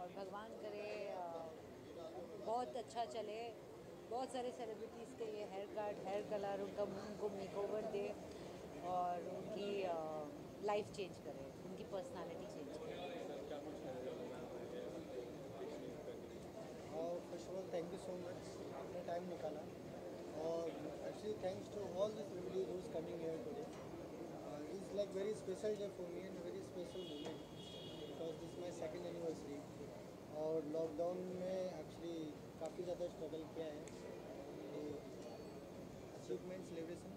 और भगवान करे बहुत अच्छा चले, बहुत सारे सेलिब्रिटीज़ के ये हेयर कट, हेयर कलर उनको मेकओवर दे और उनकी लाइफ चेंज करे, उनकी पर्सनालिटी चेंज करे। और first of all thank you so much, आपने टाइम निकाला। और actually thanks to all the celebrities who is coming here today. It's like very special day for me and very special moment because this my second anniversary. और lockdown में actually काफ़ी ज़्यादा struggle किया है, तो achievement celebration.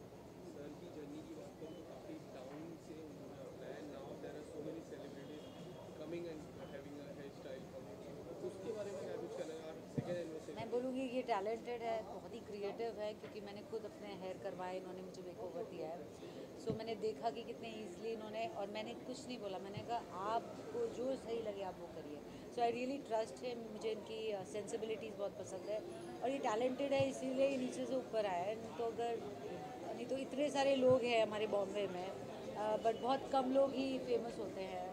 Sir की journey की बात करूँ तो काफ़ी डाउन से उन्होंने उठाया है। Now there are so many celebrities coming and having a hairstyle coming, उसके बारे में क्या कुछ कहना है? और सेकेंड एनिवर्सरी मैं बोलूँगी कि ये टैलेंटेड है, बहुत ही क्रिएटिव है, क्योंकि मैंने खुद अपने हेयर करवाए, इन्होंने मुझे मेकओवर दिया है। सो मैंने देखा कि कितने ईजिली इन्होंने, और मैंने कुछ नहीं बोला, मैंने कहा आपको जो सही लगे आप वो करिए। सो आई रियली ट्रस्ट है, मुझे इनकी सेंसिबिलिटीज़ बहुत पसंद है और ये टैलेंटेड है, इसीलिए ये नीचे से ऊपर आया है। नहीं तो इतने सारे लोग हैं हमारे बॉम्बे में, बट बहुत कम लोग ही फेमस होते हैं।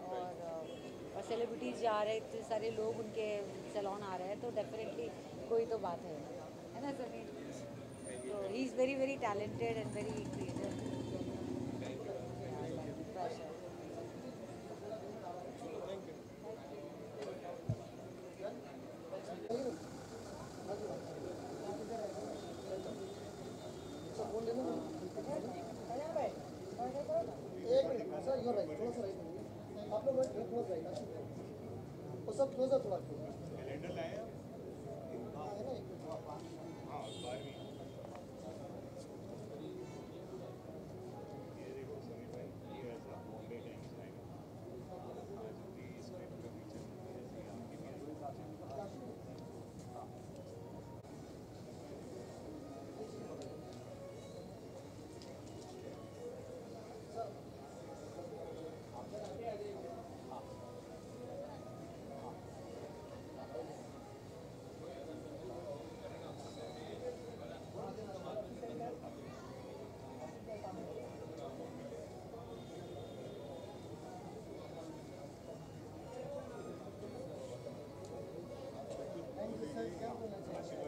और सेलिब्रिटीज़ जा रहे हैं, इतने सारे लोग उनके सैलून आ रहे हैं, तो डेफिनेटली कोई तो बात है ना समीर? तो he is very very talented and very creative. एक मिनट सर, यू राइट, थोड़ा सा राइट, आप लोग क्लोज राइट, वो सब क्लोजर थोड़ा कैलेंडर लाए हैं? हाँ है ना, एक मिनट। हाँ, 12वीं। ये देखो समीर भाई, ये ऐसा बॉम्बे टाइम्स लाइन आज भी इसमें पूरा फीचर जैसे आपकी भी थैंक यू सर, क्या बोलना चाहिए?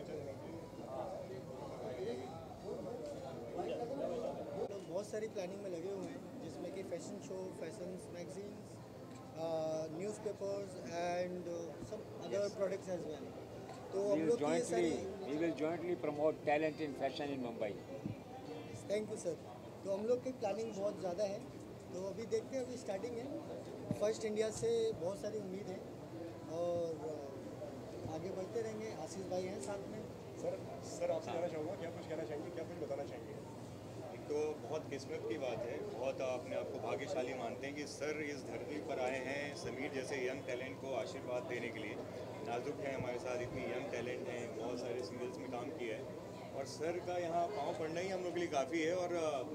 लोग बहुत सारी प्लानिंग में लगे हुए हैं, जिसमें कि fashion show, fashion magazines, newspapers and some other products as well. तो हम लोग की ये सारी, We will jointly promote talent in fashion in Mumbai. Thank you sir. तो हम लोग की प्लानिंग बहुत ज़्यादा है, तो अभी देखते हैं, अभी स्टार्टिंग है। फर्स्ट इंडिया से बहुत सारी उम्मीद है और आगे बढ़ते रहेंगे। आशीष भाई हैं साथ में। सर आपसे कहना चाहूँगा, क्या कुछ कहना चाहेंगे, क्या कुछ बताना चाहेंगे? एक तो बहुत किस्मत की बात है, बहुत अपने आप को भाग्यशाली मानते हैं कि सर इस धरती पर आए हैं समीर जैसे यंग टैलेंट को आशीर्वाद देने के लिए। नाजुक है हमारे साथ, इतनी यंग टैलेंट हैं, बहुत सारे सीरियल्स में काम किया है और सर का यहाँ पाँव पड़ना ही हम लोग के लिए काफ़ी है। और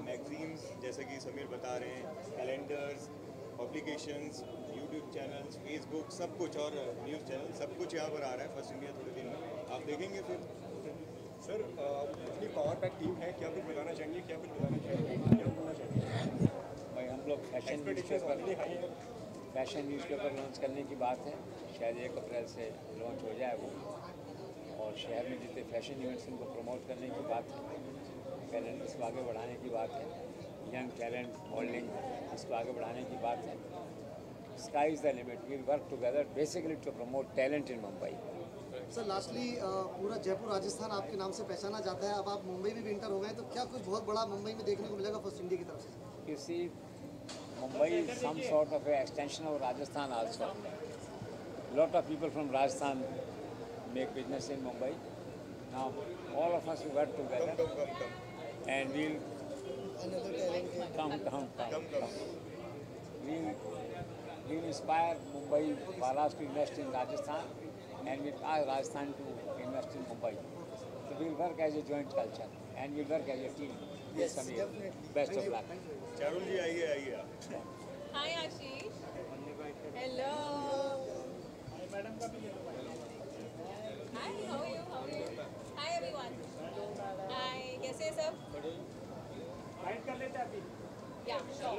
मैगजीन्स जैसे कि समीर बता रहे हैं, calendars, publications, YouTube channels, Facebook, सब कुछ, और न्यूज़ चैनल, सब कुछ यहाँ पर आ रहा है फर्स्ट इंडिया थोड़े दिन में, आप देखेंगे फिर। सर इतनी पावर पैक टीम है, क्या कुछ बताना चाहेंगे, क्या कुछ बताना चाहेंगे, क्या बोलना चाहेंगे? भाई हम लोग फैशन न्यूज़पेपर लॉन्च करने की बात है, शायद 1 अप्रैल से लॉन्च हो जाए वो। और शहर में जितने फैशन इवेंट्स उनको प्रमोट करने की बात है, कैलेंडर्स को आगे बढ़ाने की बात है, यंग टैलेंट मॉडलिंग इसको आगे बढ़ाने की बात है। Sky is the limit, we work together basically to promote talent in Mumbai. Sir lastly पूरा जयपुर राजस्थान आपके नाम से पहचाना जाता है, अब आप मुंबई में भी इंटर हो गए, तो क्या कुछ बहुत बड़ा मुंबई में देखने को मिलेगा फर्स्ट इंडिया की तरफ से? You see, Mumbai is some sort of an extension of Rajasthan also. Lot of people from Rajasthan make business in Mumbai. Now, all of us will work together and we'll another talent है। come. We'll inspire Mumbai, Maharashtra to invest in Rajasthan and we'll ask Rajasthan to invest in Mumbai. So we'll work as a joint culture and we'll work as a team. Yes, Samir. definitely. Best Thank of you. luck. Charul जी आइए आइए आप। Hi Ashish. Hello. Hi, how are you? How are you? Hi everyone. Hi, कैसे हैं सब? Fight कर लेते हैं अभी। Yeah, sure.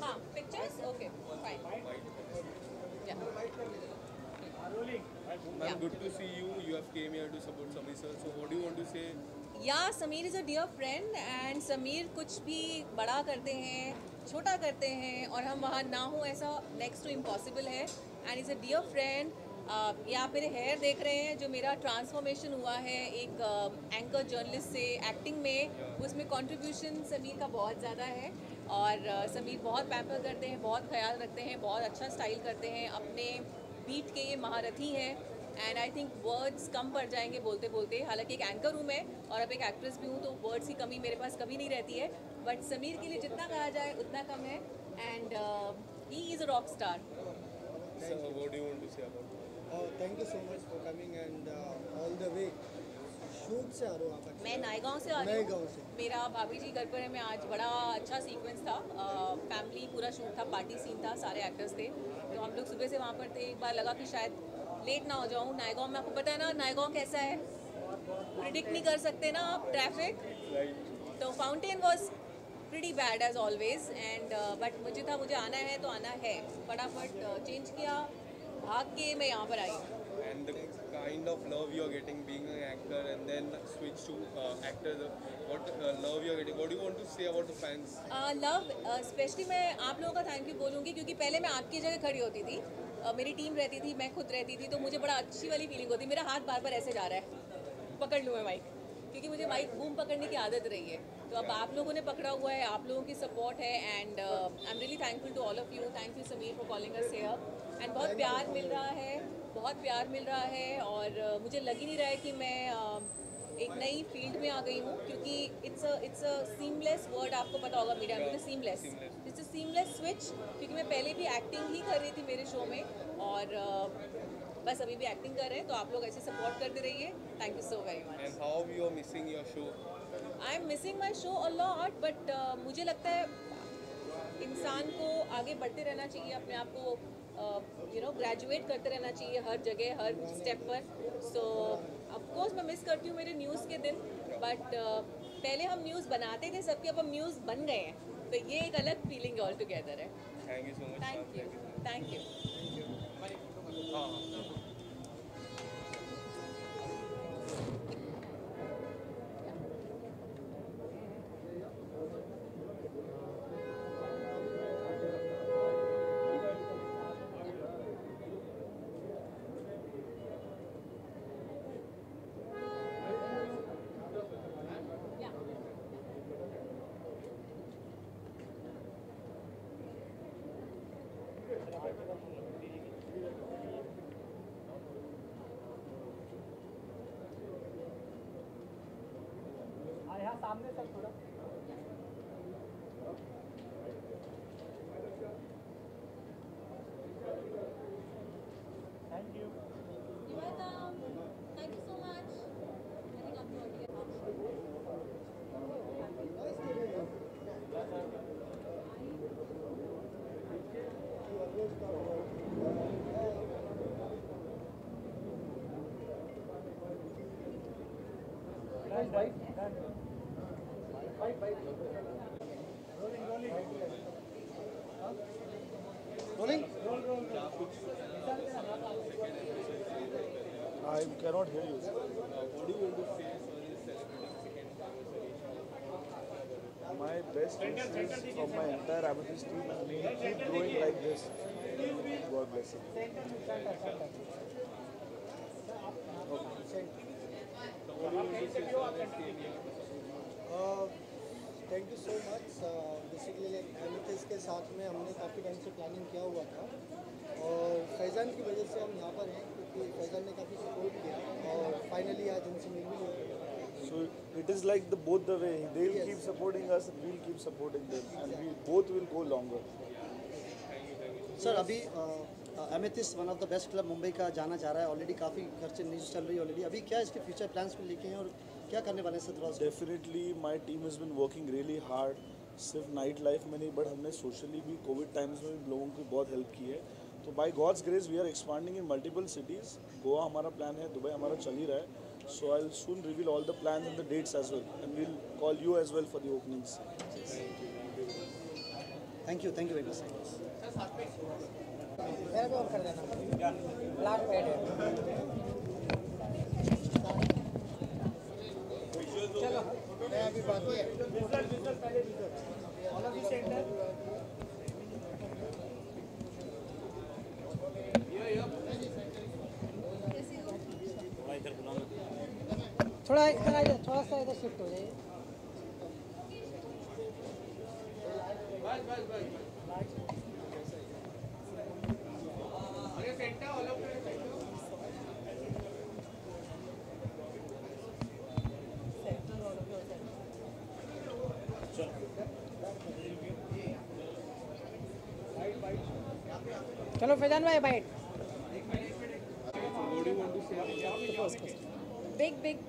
हाँ, pictures? Okay, fine. Yeah. Ma'am, good to see you. You have came here to support Samir sir. So what do you want to say? या Sameer is a dear friend and Sameer कुछ भी बड़ा करते हैं, छोटा करते हैं और हम वहाँ ना हो ऐसा नेक्स्ट टू इम्पॉसिबल है. And is a dear friend. ये आप मेरे हेयर देख रहे हैं, जो मेरा ट्रांसफॉर्मेशन हुआ है एक एंकर जर्नलिस्ट से एक्टिंग में, उसमें कंट्रीब्यूशन समीर का बहुत ज़्यादा है. और समीर बहुत पैम्पर करते हैं, बहुत ख्याल रखते हैं, बहुत अच्छा स्टाइल करते हैं, अपने बीट के ये महारथी हैं. एंड आई थिंक वर्ड्स कम पड़ जाएंगे बोलते बोलते. हालांकि एक एंकर हूँ मैं और अब एक एक्ट्रेस भी हूँ, तो वर्ड्स की कमी मेरे पास कभी नहीं रहती है. बट समीर के लिए जितना कहा जाए उतना कम है. And he is a rock star. So what do you want to say about it? Thank you so much for coming and all the way. Shoot से आ रहे हो आप? मैं नायगांव से आ रही नए हूँ. गाँव से. मेरा भाभी जी घर पर है. मैं आज बड़ा अच्छा सीक्वेंस था, फैमिली पूरा शूट था, पार्टी सीन था, सारे एक्टर्स थे. तो हम लोग सुबह से वहाँ पर थे. एक बार लगा कि शायद लेट ना हो जाऊँ. नायगांव में आपको पता है ना नायगांव कैसा है, प्रिडिक्ट नहीं कर सकते ना आप ट्रैफिक. तो fountain was pretty bad as always. And but मुझे आना है तो आना है. फटाफट चेंज किया, भाग के मैं यहाँ पर आई. And the kind of love you are getting being an actor and then switch to actor, what love you are getting, what do you want to say about the fans? Love specially मैं आप लोगों का thank you बोलूँगी, क्योंकि पहले मैं आपकी जगह खड़ी होती थी. मेरी टीम रहती थी, मैं खुद रहती थी, तो मुझे बड़ा अच्छी वाली फीलिंग होती. मेरा हाथ बार बार ऐसे जा रहा है, पकड़ लूँ मैं माइक, क्योंकि मुझे माइक बूम पकड़ने की आदत रही है. तो अब आप लोगों ने पकड़ा हुआ है, आप लोगों की सपोर्ट है. And I am really thankful to all of you. Thank you Sameer for calling us here. And बहुत प्यार मिल रहा है, बहुत प्यार मिल रहा है. और मुझे लग ही नहीं रहा है कि मैं एक नई फील्ड में आ गई हूँ, क्योंकि इट्स अ सीमलेस वर्ड. आपको पता होगा मीडिया में, seamless. It's a seamless switch, क्योंकि मैं पहले भी एक्टिंग ही कर रही थी मेरे शो में, और बस अभी भी एक्टिंग कर रहे हैं. तो आप लोग ऐसे सपोर्ट करते रहिए. Thank you so very much. And how you are missing your show? I am missing my show a lot. But मुझे लगता है इंसान को आगे बढ़ते रहना चाहिए, अपने आप को ग्रेजुएट करते रहना चाहिए हर जगह, हर स्टेप पर. सो ऑफकोर्स मैं मिस करती हूँ मेरे न्यूज़ के दिन. बट पहले हम न्यूज़ बनाते थे सबके, अब हम न्यूज़ बन गए हैं. तो ये एक अलग फीलिंग ऑल टुगेदर है. Thank you so much. Thank you. Thank you. सामने तक थोड़ा. Thank you. You're welcome. Thank you so much. I think I'm going to get home. Rolling. I cannot hear you. What do you want to say for this celebrating second anniversary? My best wishes of my entire Amethyst team and me keep growing like this. God bless you. Thank you so much. Basically Amethyst के साथ में हमने काफ़ी time से planning किया हुआ था, और फैज़ान की वजह से हम यहाँ पर हैं, क्योंकि फैज़ान ने काफ़ी सपोर्ट किया और फाइनली आज उनसे मिल भी लिया. So it is like both the way. They'll keep supporting us and we'll keep supporting them, and we both will go longer. Sir अभी Amethyst one of the best club Mumbai का जाना जा रहा है. ऑलरेडी काफ़ी खर्चे न्यूज़ चल रही है ऑलरेडी. अभी क्या इसके फ्यूचर प्लान्स में लेके हैं और क्या करने वाले हैं सर? थोड़ा Definitely, my team has been working really hard. सिर्फ नाइट लाइफ में नहीं, बट हमने सोशली भी कोविड टाइम्स में भी लोगों की बहुत हेल्प की है. तो by God's grace we are expanding in multiple cities. Goa हमारा प्लान है, दुबई हमारा चल ही रहा है. So I'll soon reveal all the plans and the dates as well, and we'll call you as well for the openings. Thank you very much. मेरा भी of कर देना, ब्लैक पेड है। चलो मैं अभी बाकी है। थोड़ा इधर थोड़ा सा इधर शिफ्ट हो जाइए। चलो फैजान भाई bite.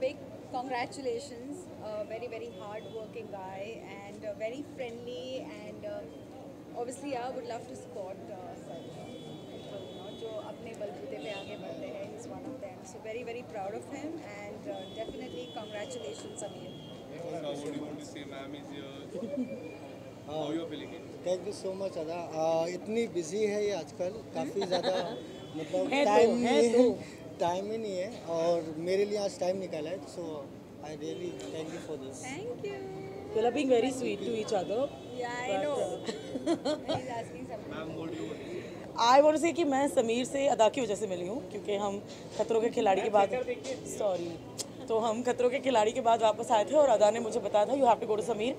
Big congratulations. Very, very hard-working guy and very friendly and obviously I would love to support such people, जो अपने बलबूते पे आगे बढ़ते हैं. He's one of them. So very, very proud of him and definitely congratulations, Amir. So what do you want to say, ma'am, is your... How you are feeling it? Thank you so much अदा। इतनी busy है ये आजकल, काफ़ी ज़्यादा मतलब time ही नहीं है और मेरे लिए आज टाइम निकाला है, so I really thank you for this. Thank you. You are being very sweet to each other. Yeah, I know. He's asking something. Ma'am, what do you want to say? I want to say कि मैं समीर से अदा की वजह से मिली हूँ क्योंकि हम खतरों के खिलाड़ी के बाद तो हम खतरों के खिलाड़ी के बाद वापस आए थे और अदा ने मुझे बताया था you have to go to Sameer.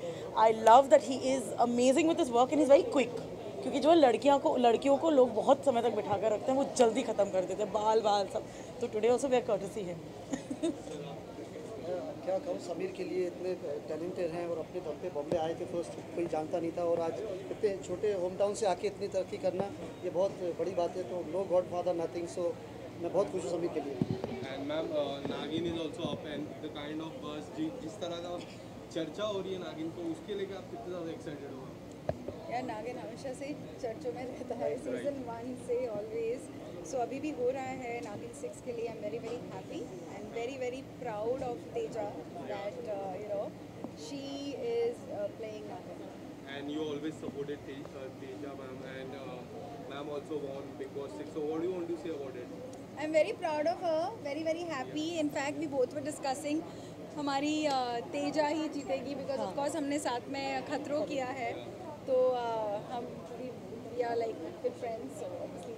I love that he is amazing with his work and is very quick, क्योंकि जो लड़कियों को लोग बहुत समय तक बिठा कर रखते हैं वो जल्दी ख़त्म कर देते हैं, बाल सब। तो टुडे ऑल्सो वे कर्टसी है। क्या कहूँ, समीर के लिए इतने टैलेंटेड हैं और अपने दम पे बॉम्बे आए थे, फर्स्ट कोई जानता नहीं था और आज इतने छोटे होम टाउन से आके इतनी तरक्की करना ये बहुत बड़ी बात है। तो नो गॉड फादर नथिंग, सो मैं बहुत खुश हूँ समीर के लिए। And ma'am, नागिन is also up and the kind of buzz जिस तरह का चर्चा हो रही है नागिन को, उसके लिए आप कितने ज़्यादा एक्साइटेड हो? यार नागिन हमेशा से चर्चों में रहता है, सीजन 1 से ऑलवेज। सो अभी भी हो रहा है नागिन 6 के लिए। आई am very very happy and very very proud of Teja that you know she is playing नागिन। And you always supported Teja ma'am and ma'am also won Big Boss 6. So what do you want to say about it? I am very proud of her, very very happy. In fact we both were discussing हमारी तेजा ही जीतेगी because of course हमने साथ में खतरों किया है, तो हम we are like good friends, so obviously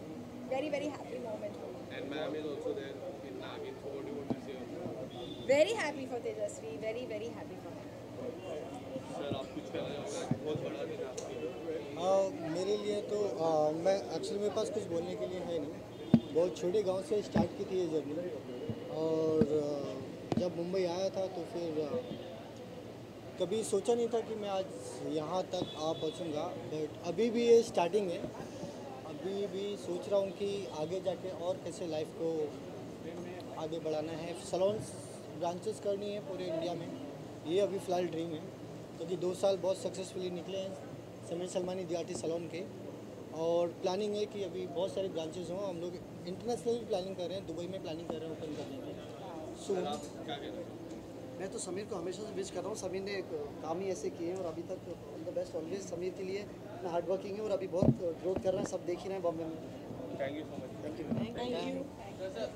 very very happy moment. And ma'am is also there in Nagin. So what do you want to say about it? Very happy for Tejashwi, very very happy for sir आप कुछ कहना चाहोगे? बहुत बड़ा दिन है आपके लिए। मेरे लिए तो मैं एक्चुअली मेरे पास कुछ बोलने के लिए है नहीं। बहुत छोटे गांव से स्टार्ट की थी ये जर्नी और जब मुंबई आया था तो फिर कभी सोचा नहीं था कि मैं आज यहाँ तक आ पहुँचूँगा, बट अभी भी ये स्टार्टिंग है। अभी भी सोच रहा हूँ कि आगे जाके और कैसे लाइफ को आगे बढ़ाना है। सैलून्स ब्रांचेस करनी है पूरे इंडिया में, ये अभी फ़िलहाल ड्रीम है, क्योंकि 2 साल बहुत सक्सेसफुली निकले हैं समीर सलमानी दियाटी सैलून के, और प्लानिंग है कि अभी बहुत सारे ब्रांचेस हों। हम लोग इंटरनेशनल प्लानिंग कर रहे हैं, दुबई में प्लानिंग कर रहे हैं ओपन करने की। सो मैं तो समीर को हमेशा से विश कर रहा हूँ। समीर ने काम ही ऐसे किए हैं और अभी तक all the best always Sameer के लिए। इतना हार्ड वर्किंग है और अभी बहुत ग्रोथ कर रहे हैं, सब देख ही रहे हैं बॉम्बे में। Thank you so much. Thank you. Thank you.